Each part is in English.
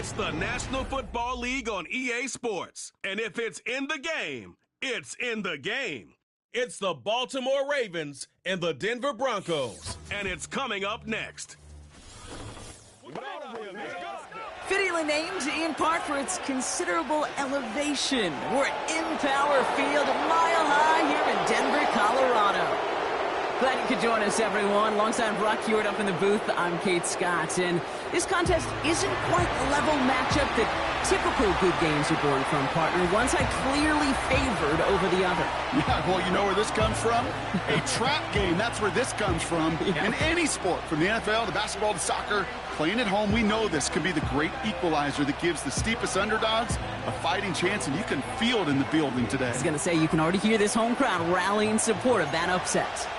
It's the National Football League on EA Sports. And if it's in the game, it's in the game. It's the Baltimore Ravens and the Denver Broncos. And it's coming up next. Fittingly named in part for its considerable elevation. We're at Empower Field, mile high here in Denver, Colorado. Glad you could join us, everyone. Alongside Brock Hewitt up in the booth, I'm Kate Scott. And this contest isn't quite the level matchup that typical good games are born from, partner. One side clearly favored over the other. Yeah, well, you know where this comes from? A trap game. That's where this comes from. Yeah. In any sport, from the NFL to basketball to soccer, playing at home, we know this can be the great equalizer that gives the steepest underdogs a fighting chance, and you can feel it in the building today. I was going to say, you can already hear this home crowd rallying in support of that upset.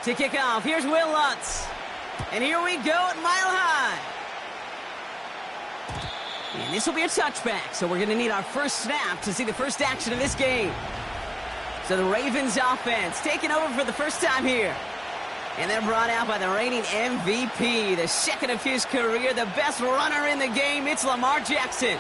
To kick off, here's Will Lutz. And here we go at Mile High. And this will be a touchback, so we're going to need our first snap to see the first action of this game. So the Ravens offense taking over for the first time here. And they're brought out by the reigning MVP, the second of his career, the best runner in the game. It's Lamar Jackson.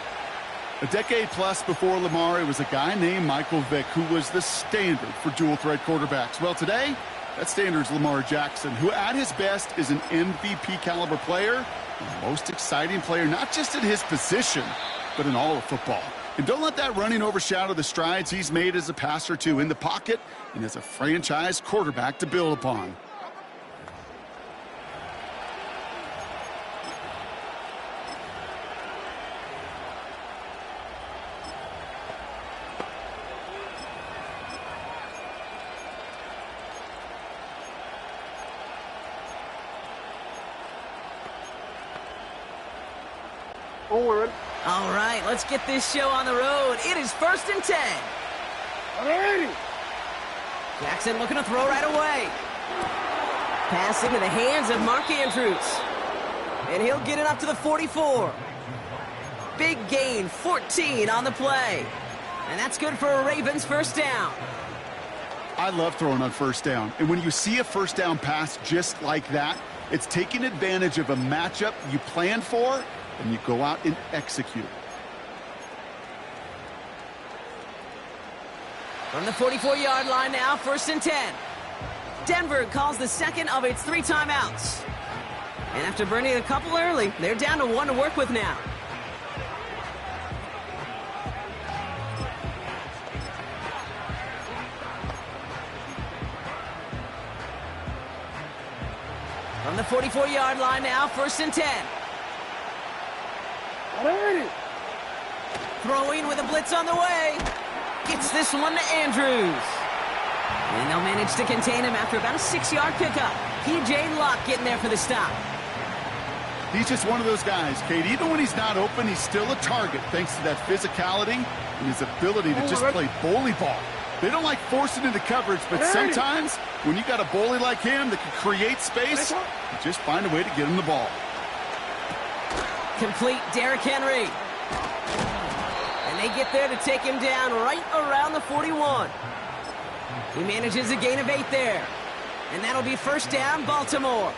A decade plus before Lamar, it was a guy named Michael Vick who was the standard for dual-threat quarterbacks. Well, today, that standard's Lamar Jackson, who at his best is an MVP-caliber player, the most exciting player, not just at his position, but in all of football. And don't let that running overshadow the strides he's made as a passer, too, in the pocket and as a franchise quarterback to build upon. All right, let's get this show on the road. It is 1st and 10. Alrighty. Jackson looking to throw right away. Pass into the hands of Mark Andrews. And he'll get it up to the 44. Big gain, 14 on the play. And that's good for a Ravens first down. I love throwing on first down. And when you see a first down pass just like that, it's taking advantage of a matchup you planned for, and you go out and execute. From the 44-yard line now, 1st and 10. Denver calls the second of its 3 timeouts. And after burning a couple early, they're down to 1 to work with now. From the 44-yard line now, 1st and 10. Alrighty. Throwing with a blitz on the way. Gets this one to Andrews. And they'll manage to contain him after about a 6-yard pickup. P.J. Locke getting there for the stop. He's just one of those guys, Kate. Even when he's not open, he's still a target thanks to that physicality and his ability to just play bully ball. They don't like forcing into coverage, but sometimes when you got a bully like him that can create space, you just find a way to get him the ball. Complete Derrick Henry. And they get there to take him down right around the 41. He manages a gain of 8 there. And that'll be first down, Baltimore.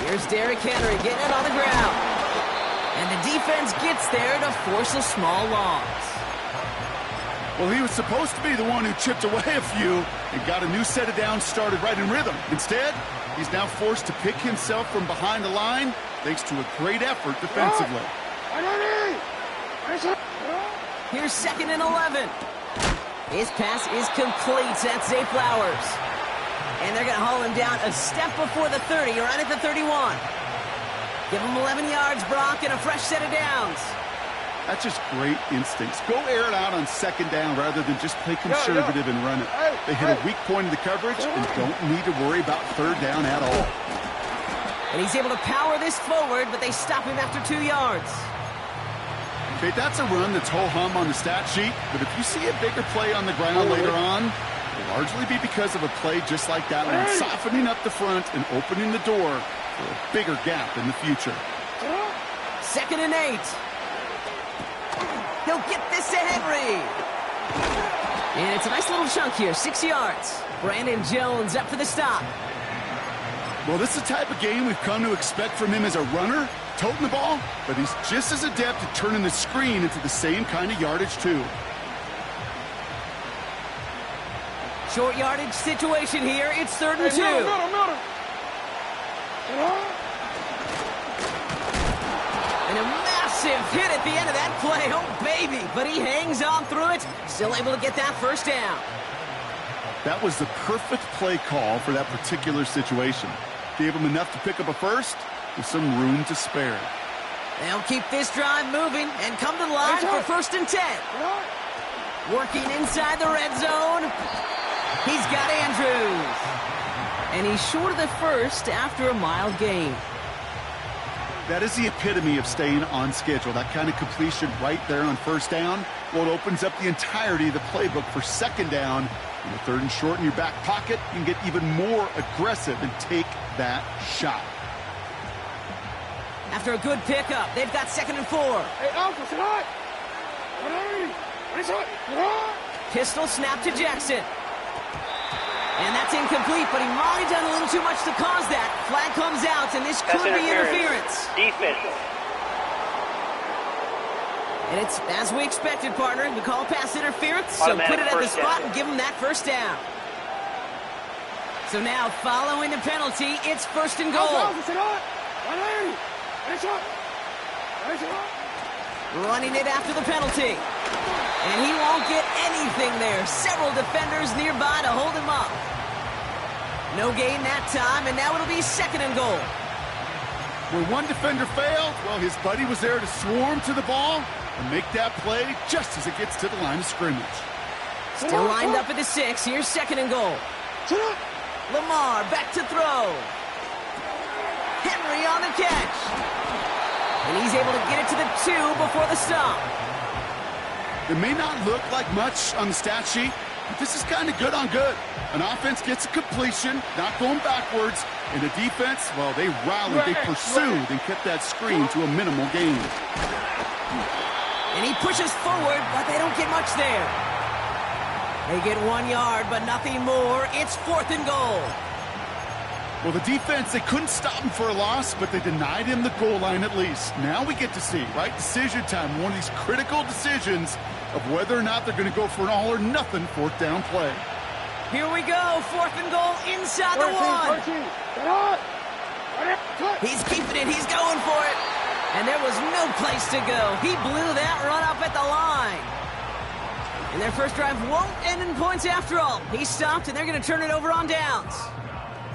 Here's Derrick Henry getting it on the ground. And the defense gets there to force a small loss. Well, he was supposed to be the one who chipped away a few and got a new set of downs started right in rhythm. Instead, he's now forced to pick himself from behind the line thanks to a great effort defensively. Here's 2nd and 11. His pass is complete. That's Zay Flowers. And they're going to haul him down a step before the 30, right at the 31. Give him 11 yards, Brock, and a fresh set of downs. That's just great instincts. Go air it out on second down rather than just play conservative and run it. They hit a weak point in the coverage and don't need to worry about third down at all. And he's able to power this forward, but they stop him after 2 yards. Okay, that's a run that's ho-hum on the stat sheet, but if you see a bigger play on the ground later on, it'll largely be because of a play just like that one, softening up the front and opening the door for a bigger gap in the future. 2nd and 8. He'll get this to Henry. And it's a nice little chunk here, 6 yards. Brandon Jones up for the stop. Well, this is the type of game we've come to expect from him as a runner, toting the ball, but he's just as adept at turning the screen into the same kind of yardage, too. Short yardage situation here. It's 3rd and 2. Middle. And a massive hit at the end of that play. Oh, baby. But he hangs on through it. Still able to get that first down. That was the perfect play call for that particular situation. Gave him enough to pick up a first with some room to spare. They'll keep this drive moving and come to the line for 1st and 10. Working inside the red zone. He's got Andrews. And he's short of the first after a mile gain. That is the epitome of staying on schedule. That kind of completion right there on first down. Well, it opens up the entirety of the playbook for second down. And with 3rd and short in your back pocket, you can get even more aggressive and take that shot. After a good pickup, they've got 2nd and 4. Hey, Alpha, sit hot. Pistol snap to Jackson. And that's incomplete, but he might have done a little too much to cause that. Flag comes out, and this could be interference. Defense. And it's as we expected, partner. We call pass interference, so put it at the spot and give him that first down. So now, following the penalty, it's 1st and goal. Running it after the penalty. And he won't get anything there. Several defenders nearby to hold him up. No gain that time, and now it'll be 2nd and goal. Where one defender failed, well, his buddy was there to swarm to the ball and make that play just as it gets to the line of scrimmage. Still lined up at the 6. Here's 2nd and goal. Lamar back to throw. Henry on the catch. And he's able to get it to the 2 before the stop. It may not look like much on the stat sheet, but this is kind of good on good. An offense gets a completion, not going backwards, and the defense, well, they rallied, they pursued, and kept that screen to a minimal gain. And he pushes forward, but they don't get much there. They get 1 yard, but nothing more. It's 4th and goal. Well, the defense, they couldn't stop him for a loss, but they denied him the goal line at least. Now we get to see, right, decision time, one of these critical decisions of whether or not they're going to go for an all-or-nothing 4th down play. Here we go, 4th and goal inside the 1. He's keeping it, he's going for it. And there was no place to go. He blew that run up at the line. And their first drive won't end in points after all. He stopped, and they're going to turn it over on downs.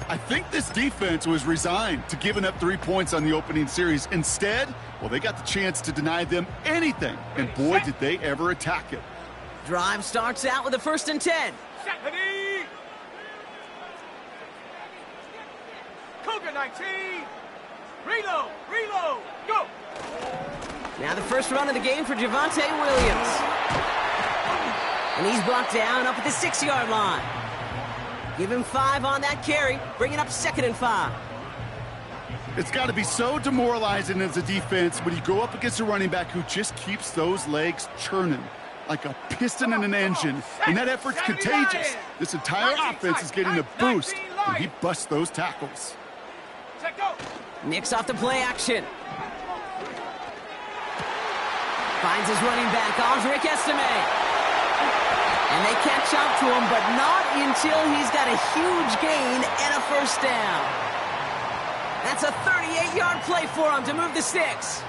I think this defense was resigned to giving up 3 points on the opening series. Instead, well, they got the chance to deny them anything. And boy, did they ever attack it. Drive starts out with a 1st and 10. Cougar 19. Reload, go. Now the first run of the game for Javonte Williams. And he's brought down up at the 6-yard line. Give him 5 on that carry, bringing up 2nd and 5. It's got to be so demoralizing as a defense when you go up against a running back who just keeps those legs churning like a piston in an engine, and that effort's contagious. This entire offense is getting a boost when he busts those tackles. Nicks off the play action. Finds his running back, Aldrick Estime. And they catch up to him, but not until he's got a huge gain and a first down. That's a 38-yard play for him to move the sticks.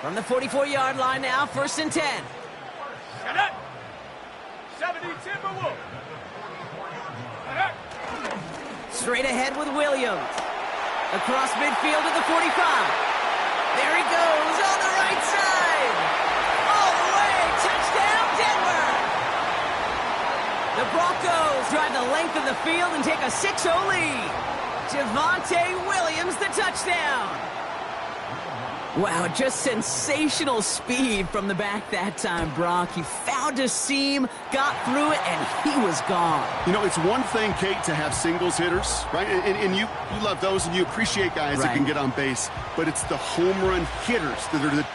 From the 44-yard line now, 1st and 10. 70 Timberwolves. Straight ahead with Williams. Across midfield to the 45. There he goes on the right side. All the way. Touchdown, Denver. The Broncos drive the length of the field and take a 6-0 lead. Javonte Williams, the touchdown. Wow, just sensational speed from the back that time, Brock. He found a seam, got through it, and he was gone. You know, it's one thing, Kate, to have singles hitters, right? And you love those, and you appreciate guys that can get on base. But it's the home run hitters that are the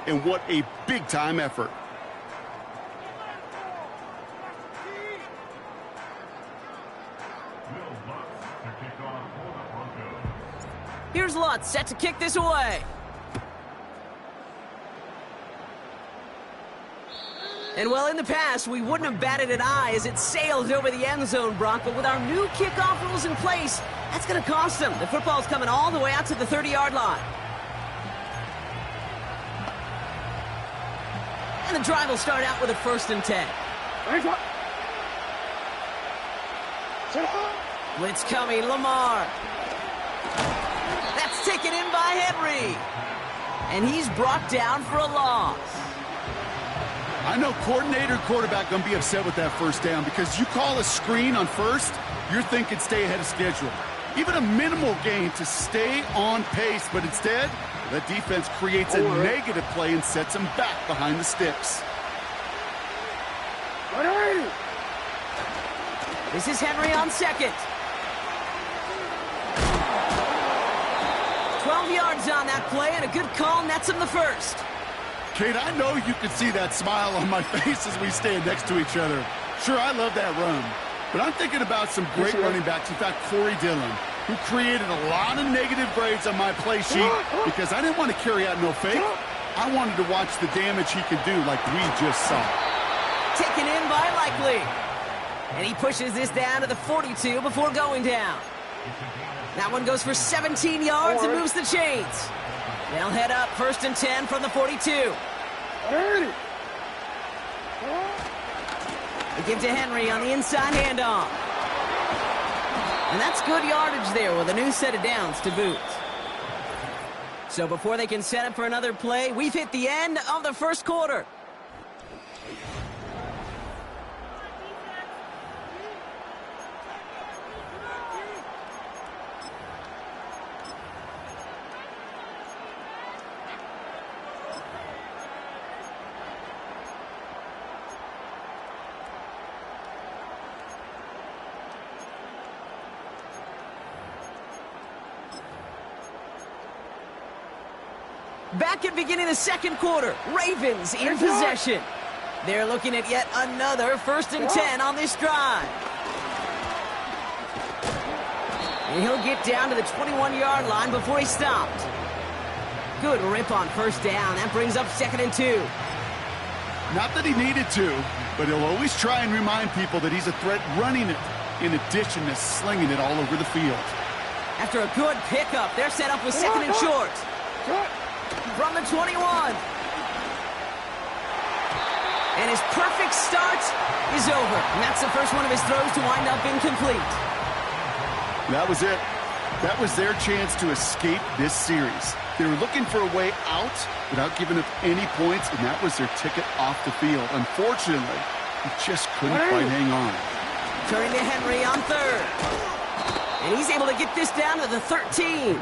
And what a big-time effort. Here's Lutz set to kick this away. And well, in the past, we wouldn't have batted an eye as it sails over the end zone, Brock. But with our new kickoff rules in place, that's going to cost them. The football's coming all the way out to the 30-yard line. And the drive will start out with a 1st and 10. Blitz coming, Lamar. That's taken in by Henry. And he's brought down for a loss. I know coordinator and quarterback going to be upset with that 1st down because you call a screen on 1st, you're thinking stay ahead of schedule. Even a minimal gain to stay on pace, but instead, that defense creates a negative play and sets them back behind the sticks. This is Henry on 2nd. 12 yards on that play, and a good call nets him the 1st. Kate, I know you can see that smile on my face as we stand next to each other. Sure, I love that run. But I'm thinking about some great running backs. In fact, Corey Dillon, who created a lot of negative grades on my play sheet because I didn't want to carry out no fake. I wanted to watch the damage he could do like we just saw. Taken in by Likely. And he pushes this down to the 42 before going down. That one goes for 17 yards and moves the chains. They'll head up 1st and 10 from the 42. They give to Henry on the inside handoff. And that's good yardage there with a new set of downs to boot. So before they can set up for another play, we've hit the end of the 1st quarter. Back at beginning of the 2nd quarter, Ravens in possession. They're looking at yet another 1st and 10 on this drive. And he'll get down to the 21-yard line before he stopped. Good rip on 1st down. That brings up 2nd and 2. Not that he needed to, but he'll always try and remind people that he's a threat running it, in addition to slinging it all over the field. After a good pickup, they're set up with 2nd and short. From the 21. And his perfect start is over. And that's the first one of his throws to wind up incomplete. That was it. That was their chance to escape this series. They were looking for a way out without giving up any points, and that was their ticket off the field. Unfortunately, he just couldn't quite hang on. Turning to Henry on 3rd. And he's able to get this down to the 13.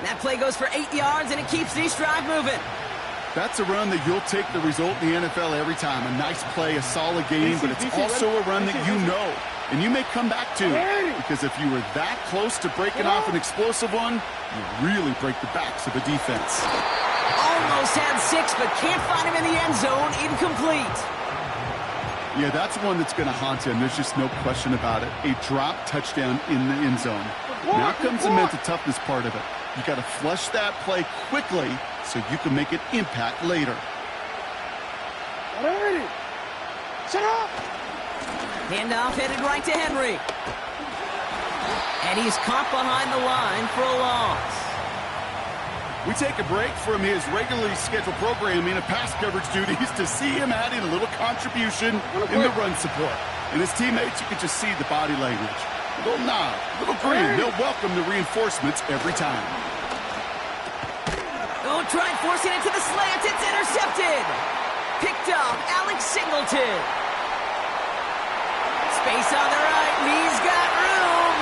That play goes for 8 yards, and it keeps this drive moving. That's a run that you'll take the result in the NFL every time. A nice play, a solid game, but it's also a run that you know, and you may come back to. Because if you were that close to breaking off an explosive one, you really break the backs of the defense. Almost had 6, but can't find him in the end zone. Incomplete. Yeah, that's one that's going to haunt him. There's just no question about it. A drop touchdown in the end zone. Now comes the mental toughness part of it. You got to flush that play quickly so you can make an impact later. Handoff headed right to Henry. And he's caught behind the line for a loss. We take a break from his regularly scheduled programming and pass coverage duties to see him add in a little contribution in the run support. And his teammates, you can just see the body language. A little nod, a little grin. They'll welcome the reinforcements every time. Oh, tried forcing it to the slant. It's intercepted. Picked up Alex Singleton. Space on the right. He's got room.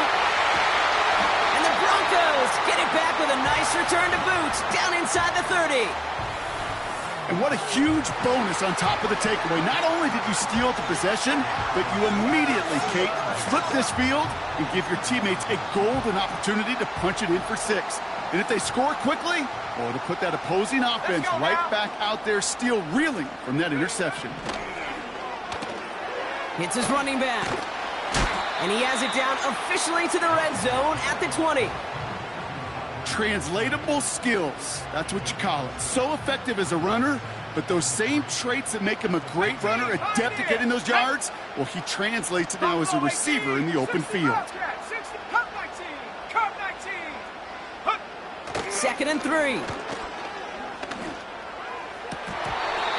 And the Broncos get it back with a nice return to boot down inside the 30. And what a huge bonus on top of the takeaway. Not only did you steal the possession, but you immediately, Kate, flip this field and give your teammates a golden opportunity to punch it in for 6. And if they score quickly, well, it'll put that opposing offense right back out there, still reeling from that interception. Hits his running back. And he has it down officially to the red zone at the 20. Translatable skills. That's what you call it. So effective as a runner, but those same traits that make him a great runner, adept at getting those yards, well, he translates it now as a receiver in the open field. 2nd and 3.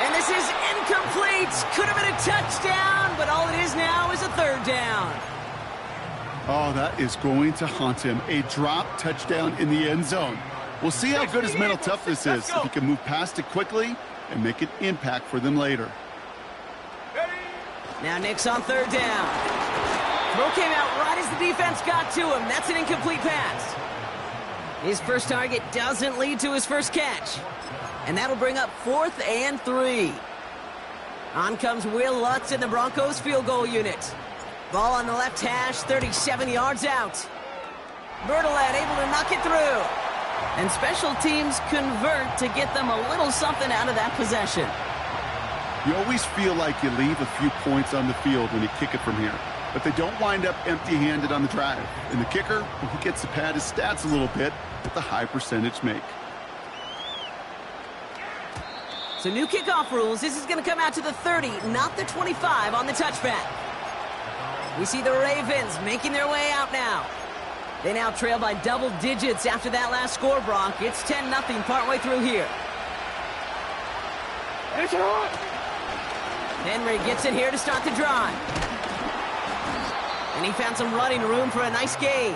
And this is incomplete. Could have been a touchdown, but all it is now is a 3rd down. Oh, that is going to haunt him. A drop touchdown in the end zone. We'll see how good his mental toughness is, if he can move past it quickly and make an impact for them later. Now Nick's on 3rd down. Throw came out right as the defense got to him. That's an incomplete pass. His first target doesn't lead to his first catch. And that'll bring up 4th and 3. On comes Will Lutz in the Broncos field goal unit. Ball on the left hash, 37 yards out. Bertolet able to knock it through. And special teams convert to get them a little something out of that possession. You always feel like you leave a few points on the field when you kick it from here. But they don't wind up empty-handed on the drive. And the kicker, he gets to pad his stats a little bit with the high percentage make. So new kickoff rules. This is going to come out to the 30, not the 25 on the touchback. We see the Ravens making their way out now. They now trail by double digits after that last score, Bronk. It's 10-0 partway through here. Henry gets it here to start the drive. And he found some running room for a nice gain.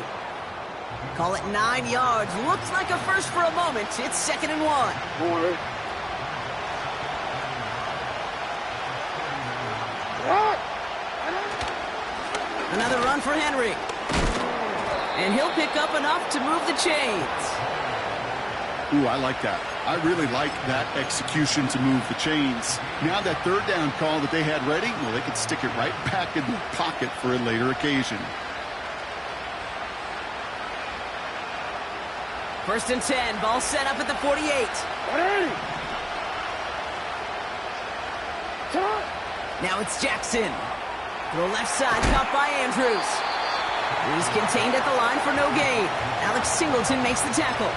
Call it 9 yards. Looks like a first for a moment. It's 2nd and 1. Another run for Henry. And he'll pick up enough to move the chains. Ooh, I like that. I really like that execution to move the chains. Now that 3rd down call that they had ready, well, they could stick it right back in the pocket for a later occasion. 1st and 10. Ball set up at the 48. Now it's Jackson. Throw left side, caught by Andrews. He's contained at the line for no gain. Alex Singleton makes the tackle.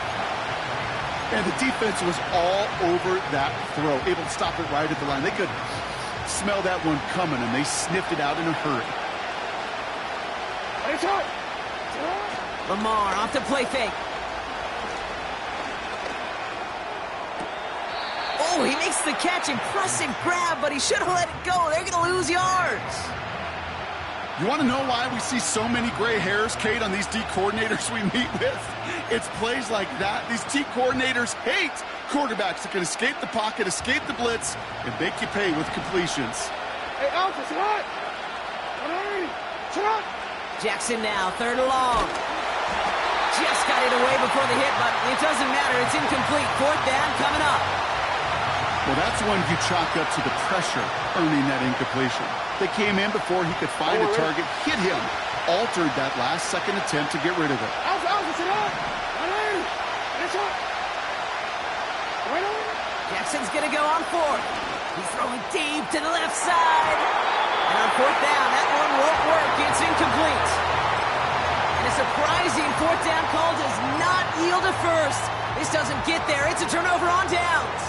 And the defense was all over that throw, able to stop it right at the line. They could smell that one coming, and they sniffed it out in a hurry. Lamar off the play fake. Oh, he makes the catch. Impressive grab, but he should have let it go. They're going to lose yards. You want to know why we see so many gray hairs, Kate, on these D coordinators we meet with? It's plays like that. These D coordinators hate quarterbacks that can escape the pocket, escape the blitz, and make you pay with completions. Hey, Alpha, sit hot. Jackson now, 3rd and long. Just got it away before the hit, but it doesn't matter. It's incomplete. 4th down coming up. Well, that's one you chalk up to the pressure earning that incompletion. They came in before he could find a target, hit him, altered that last-second attempt to get rid of it. Jackson's going to go on 4th. He's throwing deep to the left side. And on 4th down, that one won't work. It's incomplete. And a surprising 4th down call does not yield a first. This doesn't get there. It's a turnover on downs.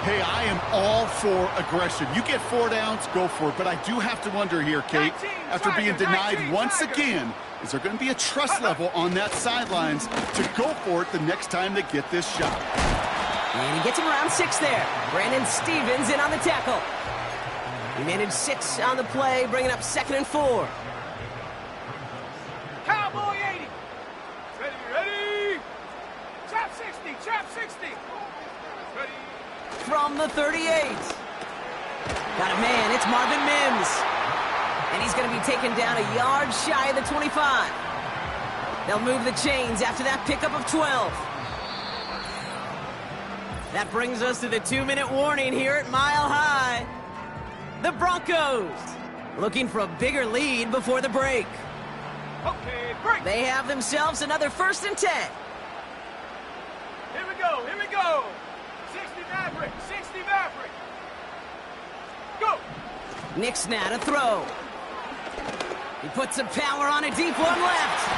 Hey, I am all for aggression. You get 4 downs, go for it. But I do have to wonder here, Kate, after being denied once again, is there going to be a trust level on that sidelines to go for it the next time they get this shot? And he gets him around 6 there. Brandon Stevens in on the tackle. He managed 6 on the play, bringing up 2nd and 4. Cowboy 80. Ready. Chop 60. Ready. From the 38. Got a man, it's Marvin Mims. And he's going to be taken down a yard shy of the 25. They'll move the chains after that pickup of 12. That brings us to the 2-minute warning here at Mile High. The Broncos looking for a bigger lead before the break. Okay, break. They have themselves another 1st and 10. Here we go, here we go. 60 Maverick, 60 Maverick. Go. Nick Snap to throw. He puts some power on a deep one left.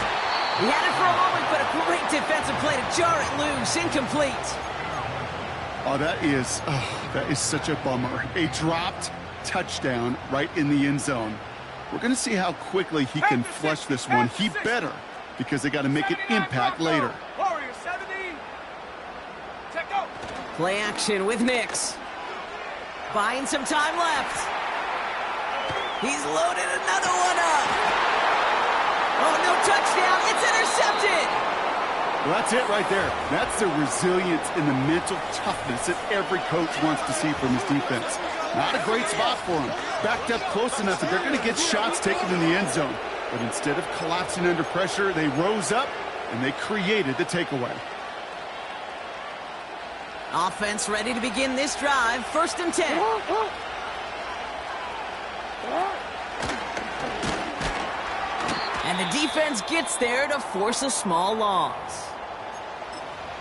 He had it for a moment, but a great defensive play to jar it loose. Incomplete. Oh, that is such a bummer. A dropped touchdown right in the end zone. We're going to see how quickly he can flush this one. He better, because they got to make an impact later. Warrior 70. Check out. Play action with Nix. Buying some time left. He's loaded another one up. Oh, no touchdown. It's intercepted. Well, that's it right there. That's the resilience and the mental toughness that every coach wants to see from his defense. Not a great spot for him. Backed up close enough that they're going to get shots taken in the end zone. But instead of collapsing under pressure, they rose up and they created the takeaway. Offense ready to begin this drive. 1st and 10. And the defense gets there to force a small loss.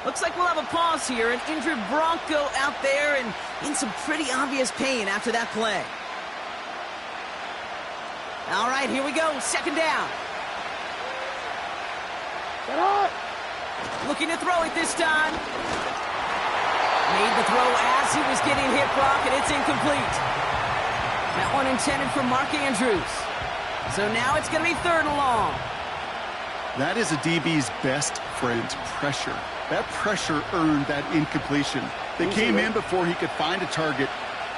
Looks like we'll have a pause here. An injured Bronco out there and in some pretty obvious pain after that play. All right, here we go. 2nd down. Looking to throw it this time. Made the throw as he was getting hit, Brock, and it's incomplete. That one intended for Mark Andrews. So now it's going to be 3rd and long. That is a DB's best friend, pressure. That pressure earned that incompletion. They came in before he could find a target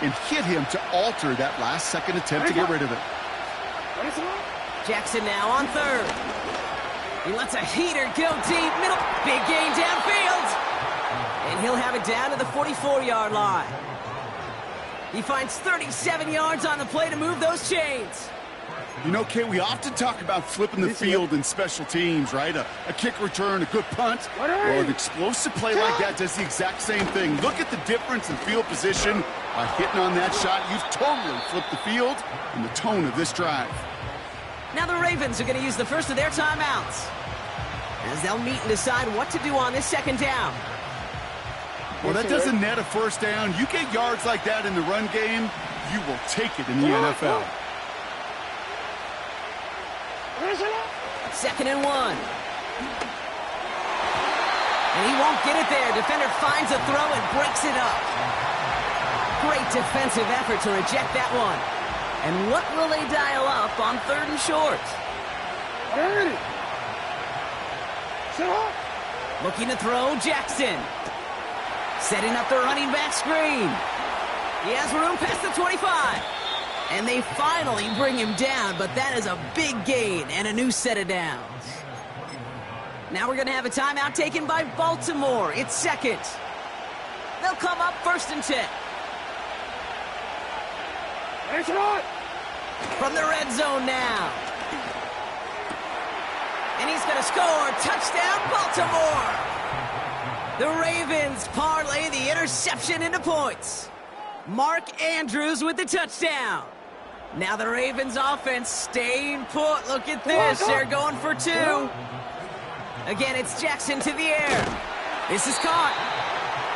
and hit him to alter that last-second attempt to get rid of it. Jackson now on 3rd. He lets a heater go deep, middle, big gain downfield. And he'll have it down to the 44-yard line. He finds 37 yards on the play to move those chains. You know, Kay, we often talk about flipping the field in special teams, right? A kick return, a good punt. Well, an explosive play like that does the exact same thing. Look at the difference in field position. By hitting on that shot, you've totally flipped the field and the tone of this drive. Now the Ravens are going to use the first of their timeouts as they'll meet and decide what to do on this 2nd down. Well, that doesn't net a 1st down. You get yards like that in the run game, you will take it in the NFL. 2nd and 1. And he won't get it there. Defender finds a throw and breaks it up. Great defensive effort to reject that one. And what will they dial up on 3rd and short? Looking to throw, Jackson. Setting up the running back screen. He has room past the 25. And they finally bring him down, but that is a big gain and a new set of downs. Now we're going to have a timeout taken by Baltimore. It's 2nd. They'll come up 1st and 10. From the red zone now. And he's going to score. Touchdown, Baltimore. The Ravens parlay the interception into points. Mark Andrews with the touchdown. Now the Ravens offense staying put. Look at this. They're going for 2. Again, it's Jackson to the air. This is caught.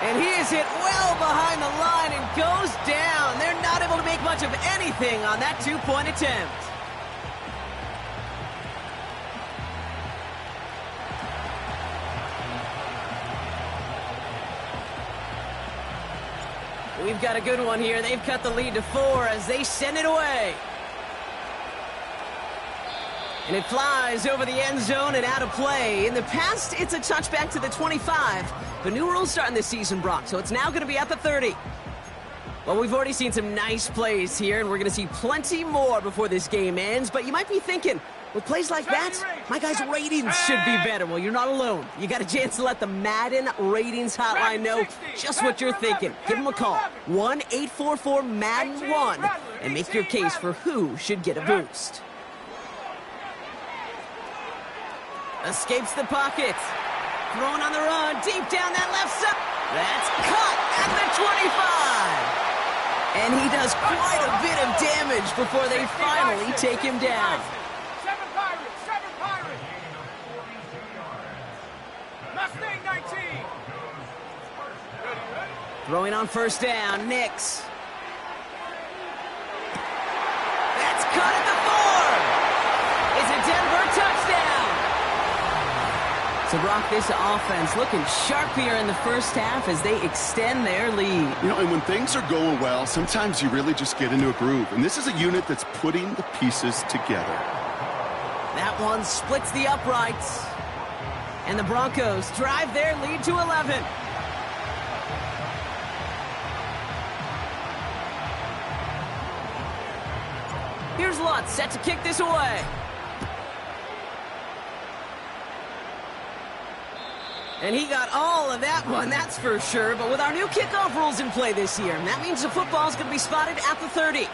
And he is hit well behind the line and goes down. They're not able to make much of anything on that 2-point attempt. We've got a good one here. They've cut the lead to 4 as they send it away. And it flies over the end zone and out of play. In the past, it's a touchback to the 25. But new rules starting this season, Brock, so it's now going to be at the 30. Well, we've already seen some nice plays here, and we're going to see plenty more before this game ends. But you might be thinking, with plays like that, my guys' ratings should be better. Well, you're not alone. You got a chance to let the Madden Ratings Hotline know just what you're thinking. Give them a call, 1-844-MADDEN-1, and make your case for who should get a boost. Escapes the pocket. Thrown on the run, deep down that left side. That's caught at the 25. And he does quite a bit of damage before they finally take him down. 7 Pirates, 7 Pirates. Mustang 19. Throwing on first down, Nix. That's caught at the 4. It's a Denver touchdown. So, Brock, this offense looking sharpier in the first half as they extend their lead. You know, and when things are going well, sometimes you really just get into a groove. And this is a unit that's putting the pieces together. That one splits the uprights. And the Broncos drive their lead to 11. Here's Lutz set to kick this away. And he got all of that one, that's for sure. But with our new kickoff rules in play this year, that means the football's going to be spotted at the 30.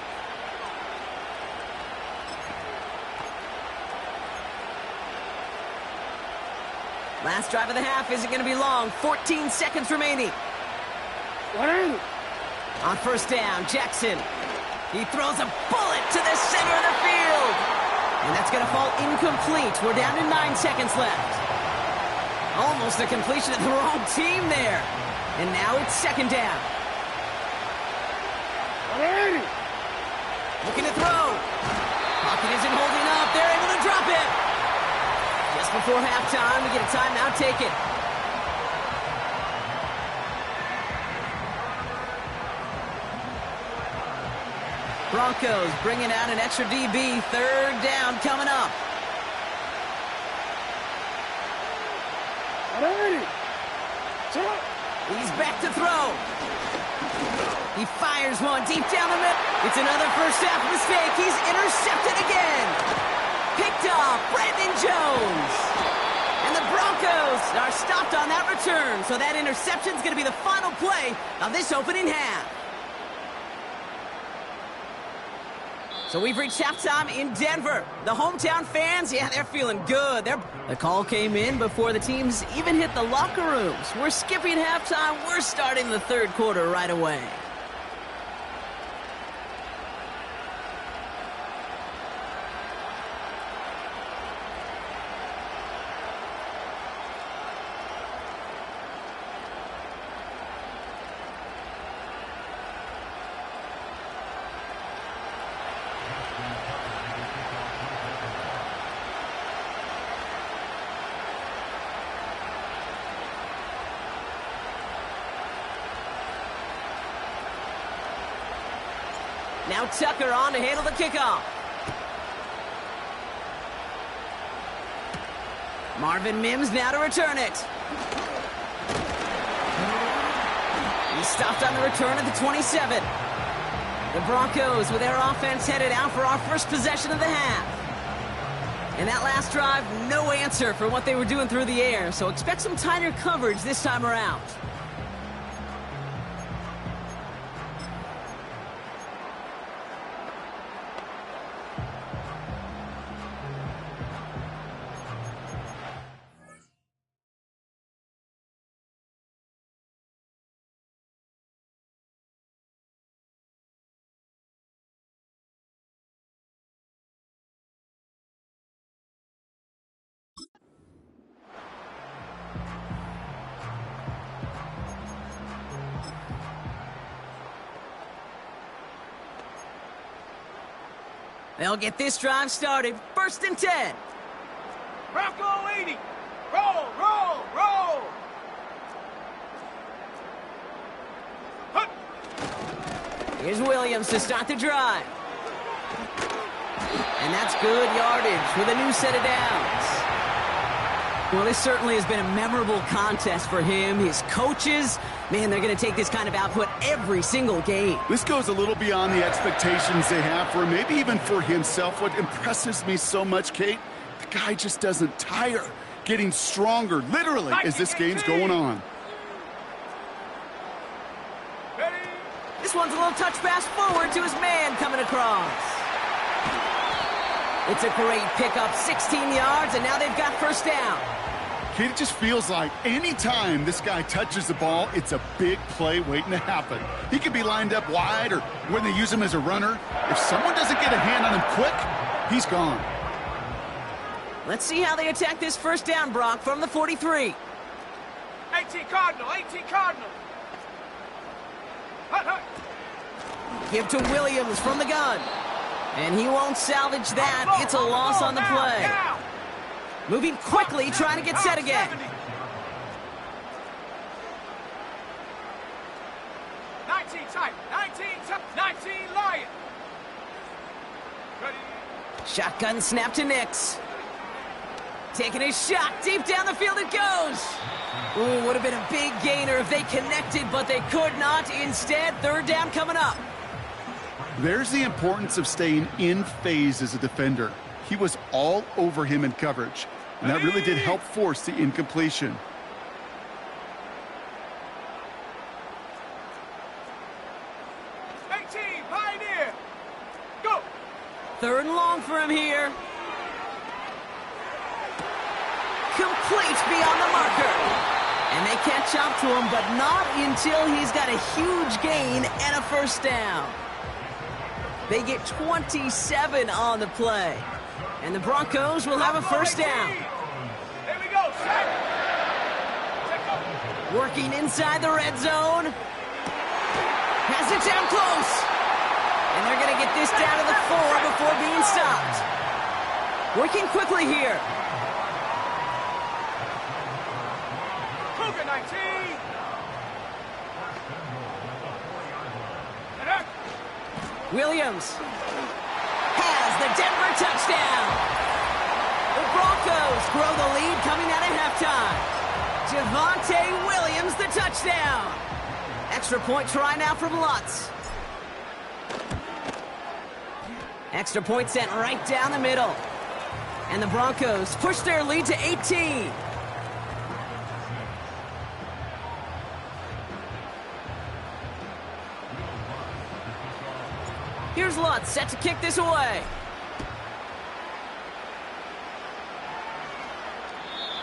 Last drive of the half isn't going to be long. 14 seconds remaining. On first down, Jackson. He throws a bullet to the center of the field. And that's going to fall incomplete. We're down to 9 seconds left. Almost a completion of the wrong team there. And now it's second down. Looking to throw. Pocket isn't holding up. They're able to drop it. Just before halftime, we get a timeout taken. Broncos bringing out an extra DB. Third down coming up. He's back to throw. He fires one deep down the middle. It's another first half mistake. He's intercepted again. Picked off Brandon Jones. And the Broncos are stopped on that return. So that interception's going to be the final play of this opening half. So we've reached halftime in Denver. The hometown fans, yeah, they're feeling good. The call came in before the teams even hit the locker rooms. We're skipping halftime. We're starting the third quarter right away. Now Tucker on to handle the kickoff. Marvin Mims now to return it. He stopped on the return at the 27. The Broncos with their offense headed out for our first possession of the half. And that last drive, no answer for what they were doing through the air. So expect some tighter coverage this time around. They'll get this drive started. First and 10. Bronco 80. Roll, roll, roll. Hup. Here's Williams to start the drive. And that's good yardage with a new set of downs. Well, this certainly has been a memorable contest for him. His coaches, man, they're going to take this kind of output every single game. This goes a little beyond the expectations they have for him, maybe even for himself. What impresses me so much, Kate, the guy just doesn't tire, getting stronger, literally, as this game's going on. This one's a little touch pass forward to his man coming across. It's a great pickup, 16 yards, and now they've got first down. Kate, it just feels like any time this guy touches the ball, it's a big play waiting to happen. He could be lined up wide, or when they use him as a runner, if someone doesn't get a hand on him quick, he's gone. Let's see how they attack this first down, Brock, from the 43. 18 Cardinal, 18 Cardinal. Give to Williams from the gun. And he won't salvage that. It's a loss on the play. Moving quickly, trying to get set again. 19 tight, 19 Lion. Ready. Shotgun snap to Nix. Taking a shot, deep down the field it goes. Ooh, would have been a big gainer if they connected, but they could not. Instead, third down coming up. There's the importance of staying in phase as a defender. He was all over him in coverage, and that really did help force the incompletion. Pioneer. Go. Third and long for him here. Complete beyond the marker. And they catch up to him, but not until he's got a huge gain and a first down. They get 27 on the play. And the Broncos will have a first down. There we go. Working inside the red zone. Has it down close. And they're going to get this down to the 4 before being stopped. Working quickly here. Cougar 19. Williams has the Denver touchdown. The Broncos grow the lead coming out of halftime. Javonte Williams, the touchdown. Extra point try now from Lutz. Extra point sent right down the middle. And the Broncos push their lead to 18. Here's Lutz, set to kick this away.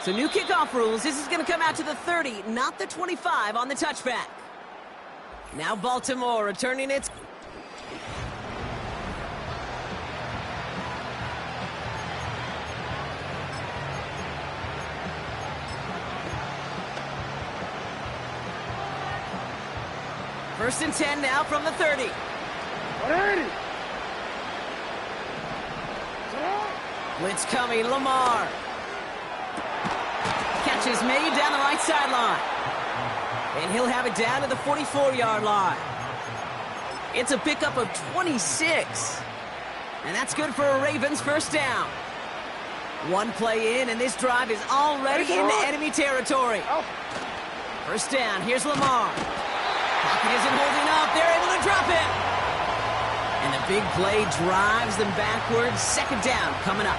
So new kickoff rules. This is going to come out to the 30, not the 25 on the touchback. Now Baltimore returning its... First and 10 now from the 30. Blitz coming, Lamar. Catch is made down the right sideline. And he'll have it down to the 44-yard line. It's a pickup of 26. And that's good for a Ravens first down. One play in, and this drive is already into enemy territory. First down, here's Lamar. Pocket isn't holding up. They're able to drop it. And the big play drives them backwards. Second down coming up.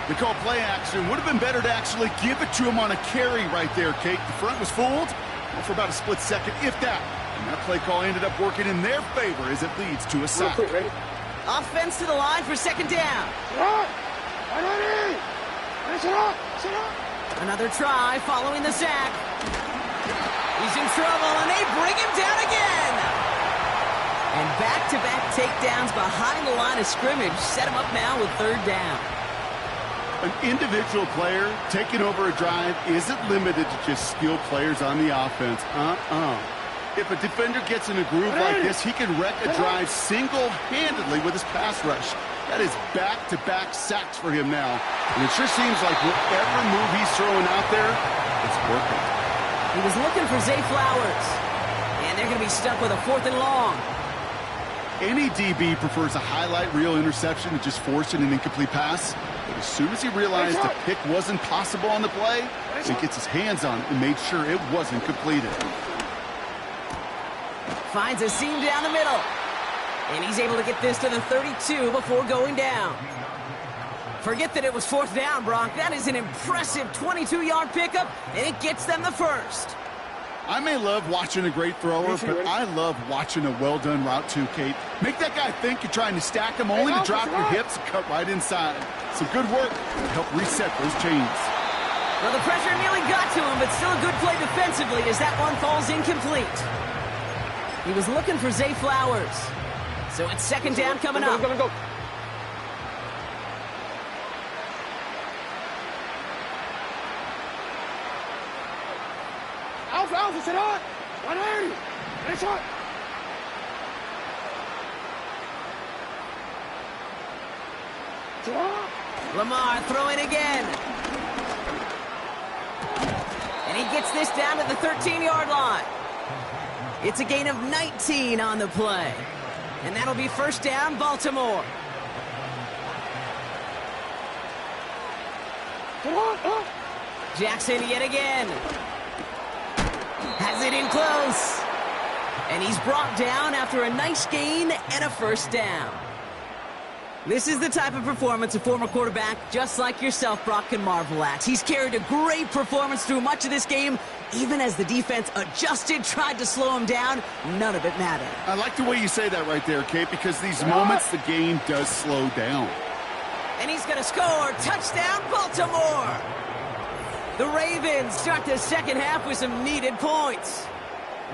They call play action. Would have been better to actually give it to him on a carry right there, Kate. The front was fooled for about a split second, if that. And that play call ended up working in their favor as it leads to a sack. Offense to the line for second down. Another try following the sack. He's in trouble, and they bring him down again. And back-to-back takedowns behind the line of scrimmage set him up now with third down. An individual player taking over a drive isn't limited to just skilled players on the offense. If a defender gets in a groove like this, he can wreck a drive single-handedly with his pass rush. That is back-to-back sacks for him now. And it sure seems like whatever move he's throwing out there, it's working. He was looking for Zay Flowers. And they're going to be stuck with a fourth and long. Any DB prefers a highlight reel interception to just forcing an incomplete pass. But as soon as he realized the pick wasn't possible on the play, he gets his hands on it and made sure it wasn't completed. Finds a seam down the middle. And he's able to get this to the 32 before going down. Forget that it was fourth down, Brock. That is an impressive 22-yard pickup, and it gets them the first. I may love watching a great thrower, but I love watching a well-done route too, Kate. Make that guy think you're trying to stack him only to drop your hips and cut right inside. Some good work to help reset those chains. Well, the pressure nearly got to him, but still a good play defensively as that one falls incomplete. He was looking for Zay Flowers. So it's second down coming up. Go. Alpha, sit on. 180. Finish on. Lamar throwing again. And he gets this down to the 13-yard line. It's a gain of 19 on the play. And that'll be first down, Baltimore. Jackson yet again. Has it in close. And he's brought down after a nice gain and a first down. This is the type of performance a former quarterback, just like yourself, Brock, can marvel at. He's carried a great performance through much of this game. Even as the defense adjusted, tried to slow him down, none of it mattered. I like the way you say that right there, Kate, because these moments the game does slow down. And he's going to score. Touchdown, Baltimore! The Ravens start the second half with some needed points.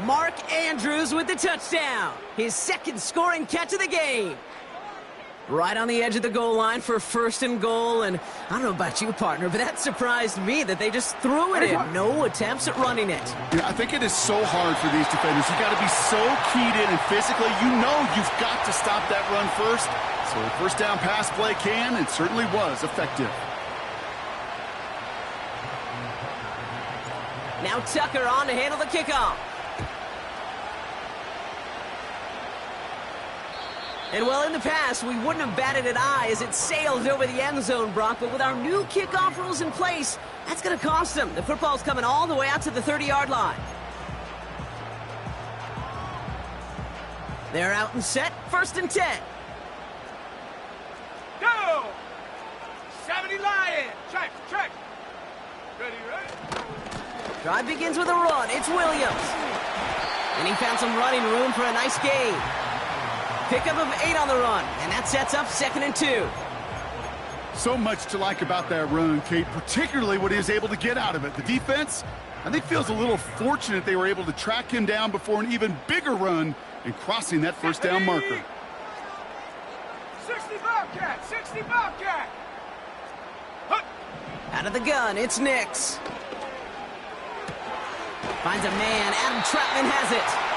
Mark Andrews with the touchdown. His second scoring catch of the game. Right on the edge of the goal line for first and goal. And I don't know about you, partner, but that surprised me that they just threw it in. No attempts at running it. Yeah, I think it is so hard for these defenders. You got to be so keyed in and physically. You know you've got to stop that run first. So the first down pass play can and certainly was effective. Now Tucker on to handle the kickoff. And well, in the past, we wouldn't have batted an eye as it sailed over the end zone, Brock. But with our new kickoff rules in place, that's going to cost them. The football's coming all the way out to the 30-yard line. They're out and set. First and 10. Go! 70 Lion. Check. Ready. Drive begins with a run. It's Williams. And he found some running room for a nice gain. Pickup of 8 on the run, and that sets up 2nd and 2. So much to like about that run, Kate, particularly what he was able to get out of it. The defense, I think, feels a little fortunate they were able to track him down before an even bigger run and crossing that first down marker. 60 Bobcat. 60 Bobcat. Out of the gun, it's Nix. Finds a man. Adam Troutman has it.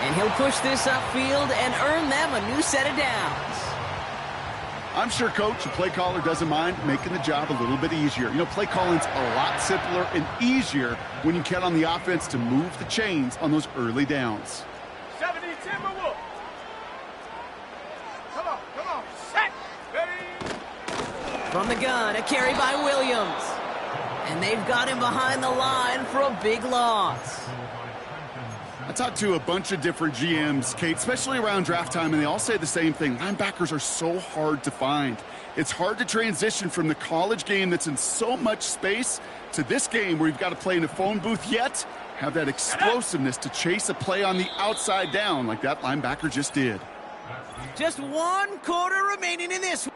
And he'll push this upfield and earn them a new set of downs. I'm sure Coach, the play caller, doesn't mind making the job a little bit easier. You know, play calling's a lot simpler and easier when you count on the offense to move the chains on those early downs. 70 Timberwolves. Come on. Set. Ready. From the gun, a carry by Williams. And they've got him behind the line for a big loss. I talked to a bunch of different GMs, Kate, especially around draft time, and they all say the same thing. Linebackers are so hard to find. It's hard to transition from the college game that's in so much space to this game where you've got to play in a phone booth, yet have that explosiveness to chase a play on the outside down like that linebacker just did. Just 1 quarter remaining in this.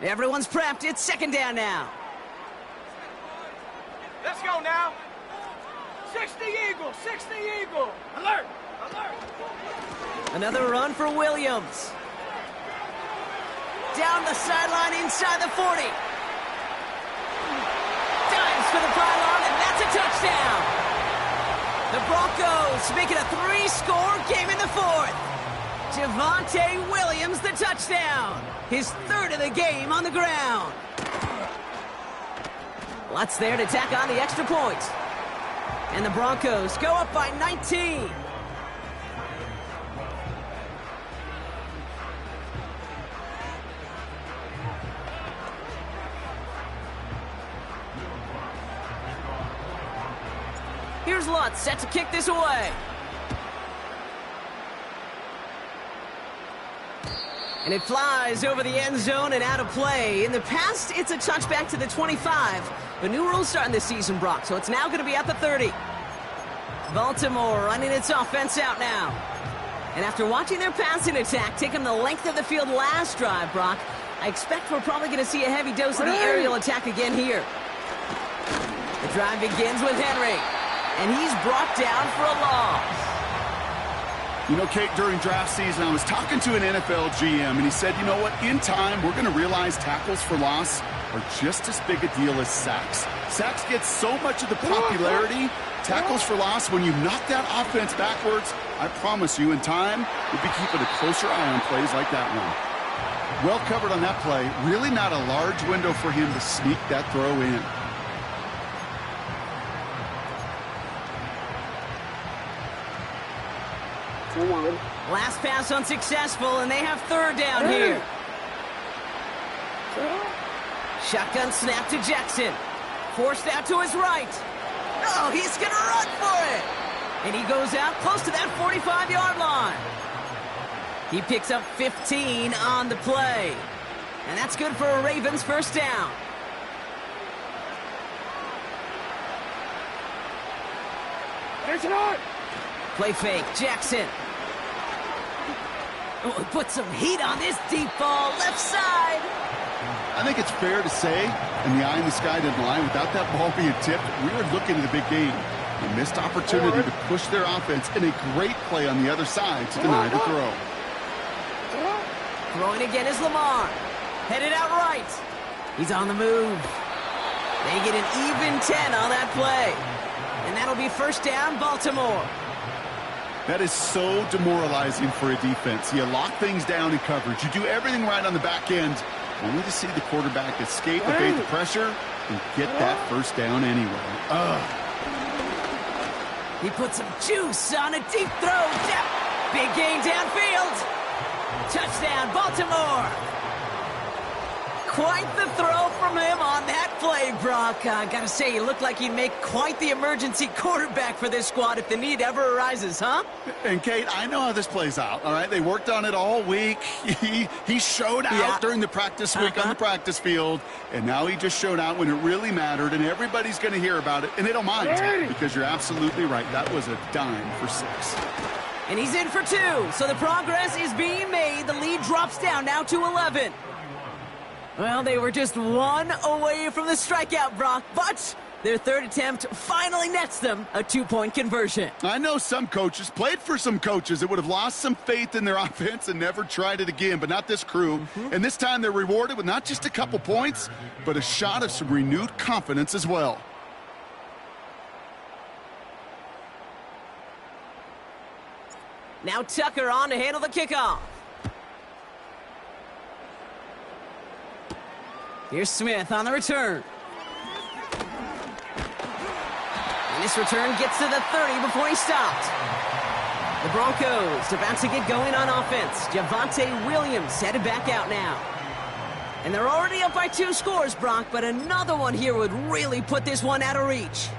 Everyone's prepped. It's 2nd down now. Let's go now. 60 Eagle. Alert. Another run for Williams. Down the sideline inside the 40. Dives for the pylon, and that's a touchdown. The Broncos make it a 3-score game in the 4th. Javonte Williams, the touchdown. His 3rd of the game on the ground. Lutz there to tack on the extra point. And the Broncos go up by 19. Here's Lutz set to kick this away. And it flies over the end zone and out of play. In the past, it's a touchback to the 25. But new rules starting this season, Brock, so it's now going to be at the 30. Baltimore running its offense out now. And after watching their passing attack take them the length of the field last drive, Brock, I expect we're probably going to see a heavy dose of the aerial attack again here. The drive begins with Henry. And he's brought down for a loss. You know, Kate, during draft season, I was talking to an NFL GM, and he said, you know what, in time, we're going to realize tackles for loss are just as big a deal as sacks. Sacks get so much of the popularity. Tackles for loss, when you knock that offense backwards, I promise you, in time, we'll be keeping a closer eye on plays like that one. Well covered on that play. Really not a large window for him to sneak that throw in. Last pass unsuccessful, and they have third down here. Shotgun snap to Jackson. Forced out to his right. Oh, he's going to run for it. And he goes out close to that 45-yard line. He picks up 15 on the play. And that's good for a Ravens first down. There's an arc. Play fake, Jackson. Oh, put some heat on this deep ball, left side. I think it's fair to say, and the eye in the sky didn't lie, without that ball being tipped, we were looking at a big game. A missed opportunity to push their offense, and a great play on the other side to deny the throw. Throwing again is Lamar. Headed out right. He's on the move. They get an even 10 on that play. And that'll be first down, Baltimore. That is so demoralizing for a defense. You lock things down in coverage. You do everything right on the back end, only to see the quarterback escape, evade the pressure, and get that first down anyway. He put some juice on a deep throw. Big gain downfield. Touchdown, Baltimore. Quite the throw from him on that play, Brock. Gotta say, you look like you'd make quite the emergency quarterback for this squad if the need ever arises, huh? And, Kate, I know how this plays out, all right? They worked on it all week. He showed out during the practice week on the practice field, and now he just showed out when it really mattered, and everybody's going to hear about it, and they don't mind because you're absolutely right. That was a dime for 6. And he's in for 2, so the progress is being made. The lead drops down now to 11. Well, they were just 1 away from the strikeout, Brock, but their third attempt finally nets them a 2-point conversion. I know some coaches, played for some coaches that would have lost some faith in their offense and never tried it again, but not this crew. And this time they're rewarded with not just a couple points, but a shot of some renewed confidence as well. Now Tucker on to handle the kickoff. Here's Smith on the return. And this return gets to the 30 before he stopped. The Broncos about to get going on offense. Javonte Williams headed back out now. And they're already up by 2 scores, Brock, but another one here would really put this one out of reach.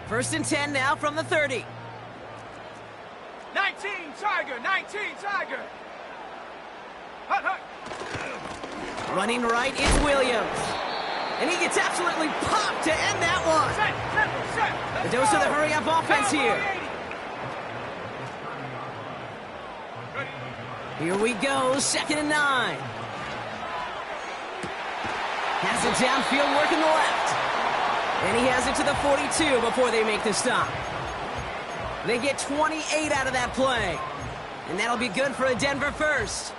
First and 10 now from the 30. 19 Tiger, 19 Tiger. Hut, hut. Running right is Williams. And he gets absolutely popped to end that one. Set. The dose of the hurry-up offense here. Here we go, 2nd and 9. Has it downfield, working the left. And he has it to the 42 before they make the stop. They get 28 out of that play. And that'll be good for a Denver first.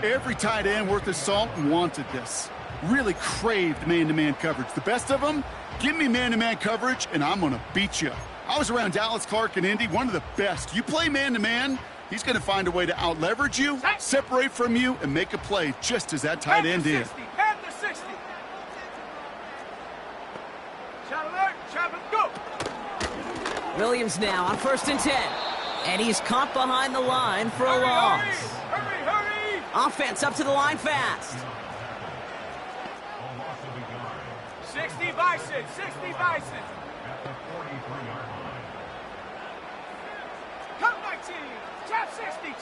Every tight end worth his salt wanted this. Really craved man-to-man coverage. The best of them, give me man-to-man coverage, and I'm going to beat you. I was around Dallas Clark and Indy, one of the best. You play man-to-man, he's going to find a way to out-leverage you, separate from you, and make a play just as that tight end did. Head to 60. Shot alert, Chapman, go. Williams now on 1st and 10. And he's caught behind the line for a loss. Hurry. Offense up to the line fast. 60 Bison, 60 Bison. Come 19, chap 60.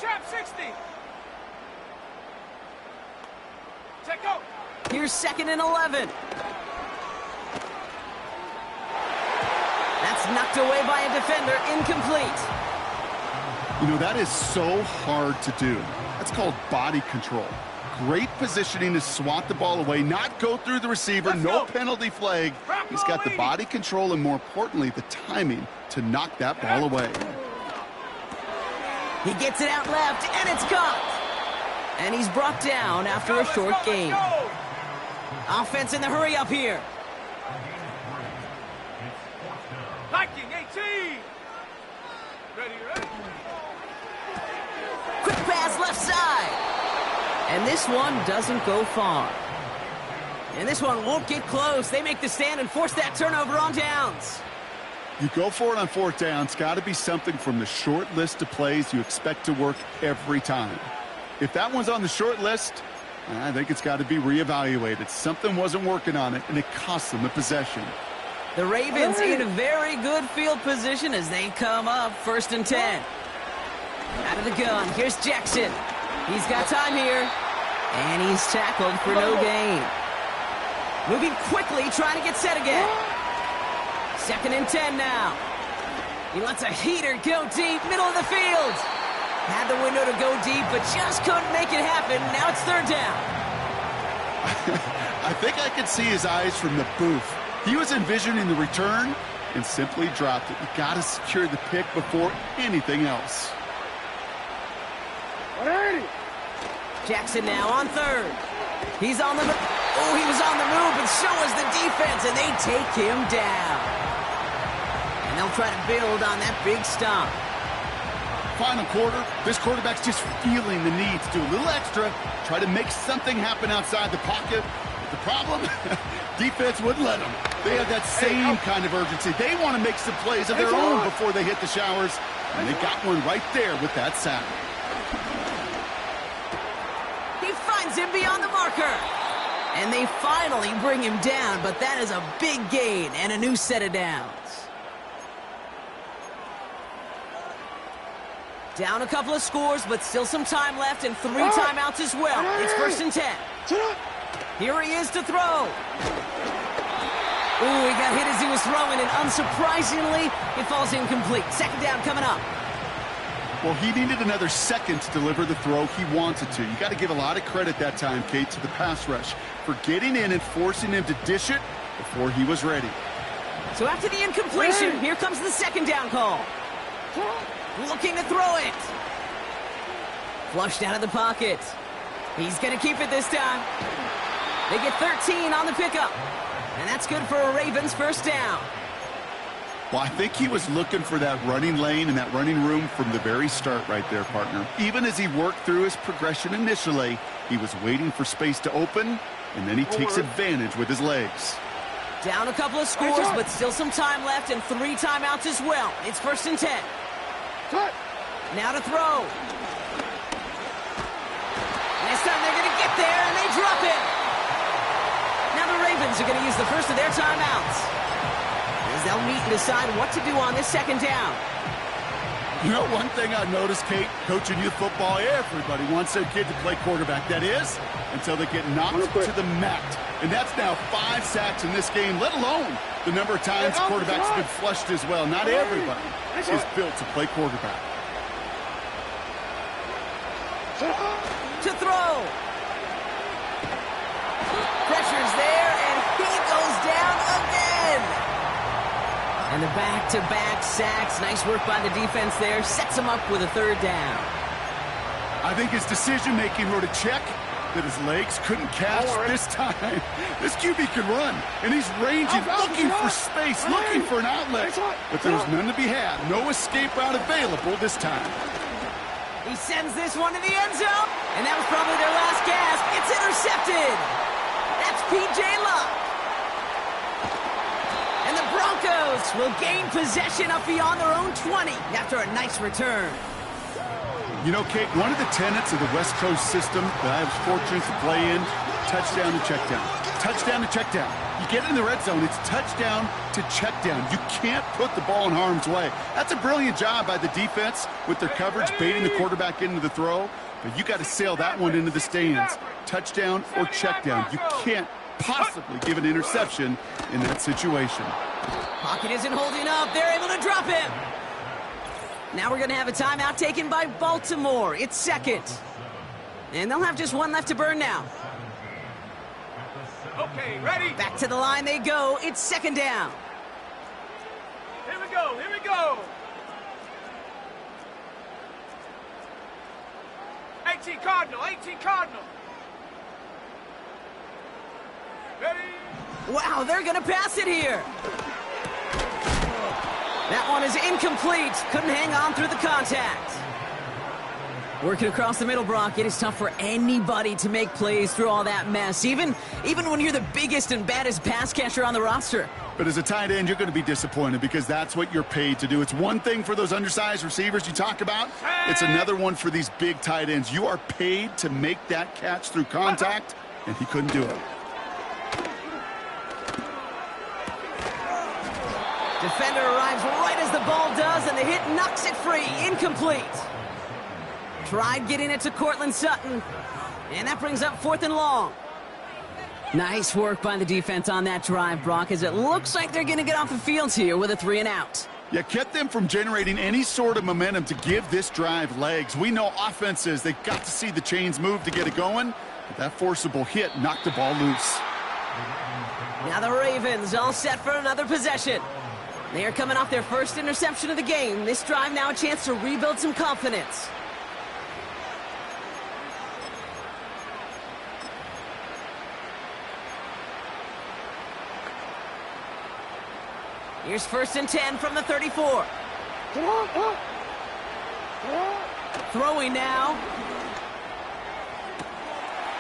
Check go. Here's 2nd and 11. That's knocked away by a defender, incomplete. You know, that is so hard to do. That's called body control. great positioning to swat the ball away, not go through the receiver, no penalty flag. He's got the body control and, more importantly, the timing to knock that ball away. He gets it out left, and it's caught. And he's brought down after a short gain. Offense in the hurry up here. Viking 18. Ready. Quick pass left side. And this one doesn't go far. And this one won't get close. They make the stand and force that turnover on downs. You go for it on fourth down. It's got to be something from the short list of plays you expect to work every time. If that one's on the short list, I think it's got to be reevaluated. Something wasn't working on it, and it cost them the possession. The Ravens in a very good field position as they come up 1st and 10. Out of the gun, here's Jackson. He's got time here, and he's tackled for no gain. Moving quickly, trying to get set again. 2nd and 10 now. He lets a heater go deep, middle of the field. Had the window to go deep, but just couldn't make it happen. Now it's 3rd down. I think I could see his eyes from the booth. He was envisioning the return and simply dropped it. You got to secure the pick before anything else. Jackson now on 3rd. He's on the move. Oh, he was on the move, but so was the defense, and they take him down. And they'll try to build on that big stomp. Final quarter, this quarterback's just feeling the need to do a little extra, try to make something happen outside the pocket. But the problem, defense wouldn't let them. They have that same kind of urgency. They want to make some plays of their own before they hit the showers, and they got one right there with that sack. He finds him beyond the marker. And they finally bring him down, but that is a big gain and a new set of downs. Down a couple of scores, but still some time left and 3 timeouts as well. It's 1st and 10. Here he is to throw. Ooh, he got hit as he was throwing, and unsurprisingly, it falls incomplete. 2nd down coming up. Well, he needed another second to deliver the throw he wanted to. You got to give a lot of credit that time, Kate, to the pass rush for getting in and forcing him to dish it before he was ready. So after the incompletion, here comes the 2nd down call. Looking to throw it. Flushed out of the pocket. He's going to keep it this time. They get 13 on the pickup. And that's good for a Ravens 1st down. Well, I think he was looking for that running lane and that running room from the very start right there, partner. Even as he worked through his progression initially, he was waiting for space to open, and then he takes advantage with his legs. Down a couple of scores, but still some time left and 3 timeouts as well. It's 1st and 10. Now to throw. This time they're going to get there, and they drop it. Now the Ravens are going to use the first of their timeouts, as they'll meet and decide what to do on this 2nd down. You know, one thing I noticed, Kate, coaching youth football, everybody wants their kid to play quarterback. That is, until they get knocked to the mat. And that's now 5 sacks in this game, let alone the number of times quarterbacks have been flushed as well. Not everybody is built to play quarterback. To throw. Pressure's there, and he goes down again. And the back-to-back sacks. Nice work by the defense there. Sets him up with a 3rd down. I think his decision-making wrote a check that his legs couldn't catch this time. This QB can run, and he's ranging, looking for space, looking for an outlet. But there was none to be had. No escape route available this time. He sends this one to the end zone, and that was probably their last gasp. It's intercepted. That's P.J. Luck. And the Broncos will gain possession up beyond their own 20 after a nice return. You know, Kate, one of the tenets of the West Coast system that I was fortunate to play in, touchdown to check down. Touchdown to check down. You get in the red zone, it's touchdown to check down. You can't put the ball in harm's way. That's a brilliant job by the defense with their coverage, baiting the quarterback into the throw. But you got to sail that one into the stands. Touchdown or check down. You can't possibly give an interception in that situation. Pocket isn't holding up. They're able to drop him. Now we're going to have a timeout taken by Baltimore. It's 2nd And they'll have just one left to burn now. Okay, ready? Back to the line they go. It's second down. Here we go, here we go. 18 Cardinal, 18 Cardinal. Ready? Wow, they're going to pass it here. That one is incomplete. Couldn't hang on through the contact. Working across the middle, Brock, it is tough for anybody to make plays through all that mess, even when you're the biggest and baddest pass catcher on the roster. But as a tight end, you're going to be disappointed because that's what you're paid to do. It's one thing for those undersized receivers you talk about. It's another one for these big tight ends. You are paid to make that catch through contact, and he couldn't do it. Defender arrives right as the ball does, and the hit knocks it free. Incomplete. Tried getting it to Cortland Sutton, and that brings up 4th and long. Nice work by the defense on that drive, Brock, as it looks like they're going to get off the field here with a 3 and out. Yeah, kept them from generating any sort of momentum to give this drive legs. We know offenses, they've got to see the chains move to get it going, but that forcible hit knocked the ball loose. Now the Ravens all set for another possession. They are coming off their first interception of the game. This drive now a chance to rebuild some confidence. Here's 1st and 10 from the 34. Throwing now.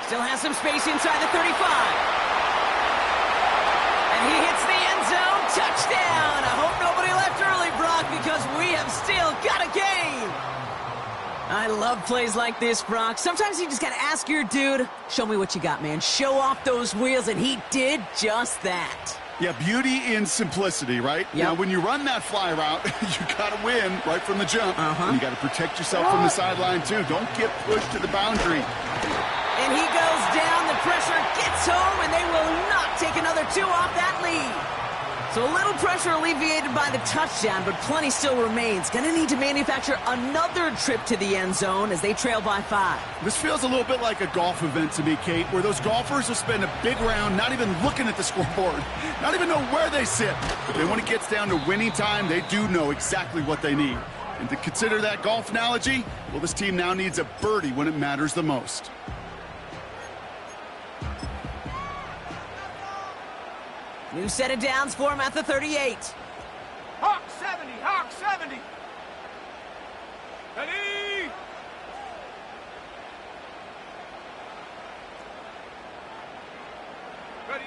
Still has some space inside the 35. And he hits the end zone. Touchdown. I hope nobody left early, Brock, because we have still got a game. I love plays like this, Brock. Sometimes you just got to ask your dude, show me what you got, man. Show off those wheels, and he did just that. Yeah, beauty in simplicity, right? Yep. Now, when you run that fly route, you got to win right from the jump. And you got to protect yourself from the sideline, too. Don't get pushed to the boundary. And he goes down. The pressure gets home, and they will not take another 2 off that lead. So a little pressure alleviated by the touchdown, but plenty still remains. Going to need to manufacture another trip to the end zone as they trail by 5. This feels a little bit like a golf event to me, Kate, where those golfers will spend a big round not even looking at the scoreboard, not even know where they sit. But then when it gets down to winning time, they do know exactly what they need. And to consider that golf analogy, well, this team now needs a birdie when it matters the most. New set of downs for him at the 38. Hawk 70, Hawk 70. Ready? Ready?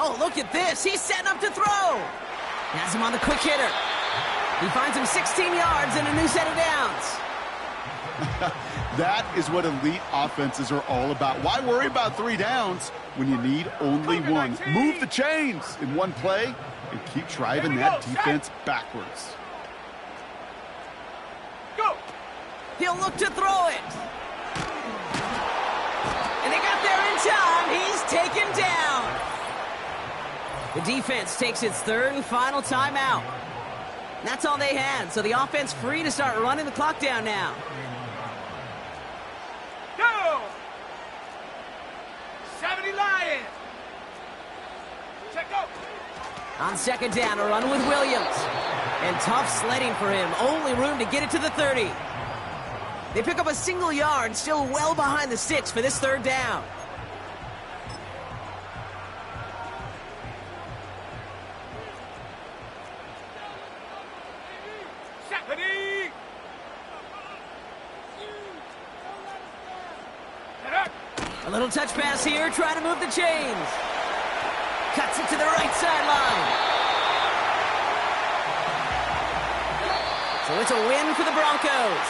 Oh, look at this. He's setting up to throw. Has him on the quick hitter. He finds him 16 yards and a new set of downs. That is what elite offenses are all about. Why worry about 3 downs when you need only 1? Move the chains in one play and keep driving that defense backwards. Go! He'll look to throw it. And they got there in time. He's taken down. The defense takes its 3rd and final timeout. That's all they had, so the offense free to start running the clock down now. Go! 70 Lions! Check go! On 2nd down, a run with Williams. And tough sledding for him. Only room to get it to the 30. They pick up a single yard, still well behind the sticks for this 3rd down. Ready? A little touch pass here, trying to move the chains. Cuts it to the right sideline. So it's a win for the Broncos.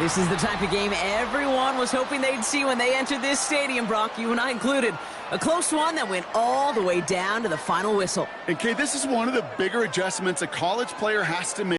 This is the type of game everyone was hoping they'd see when they entered this stadium, Brock, you and I included. A close one that went all the way down to the final whistle. And Kate, this is one of the bigger adjustments a college player has to make.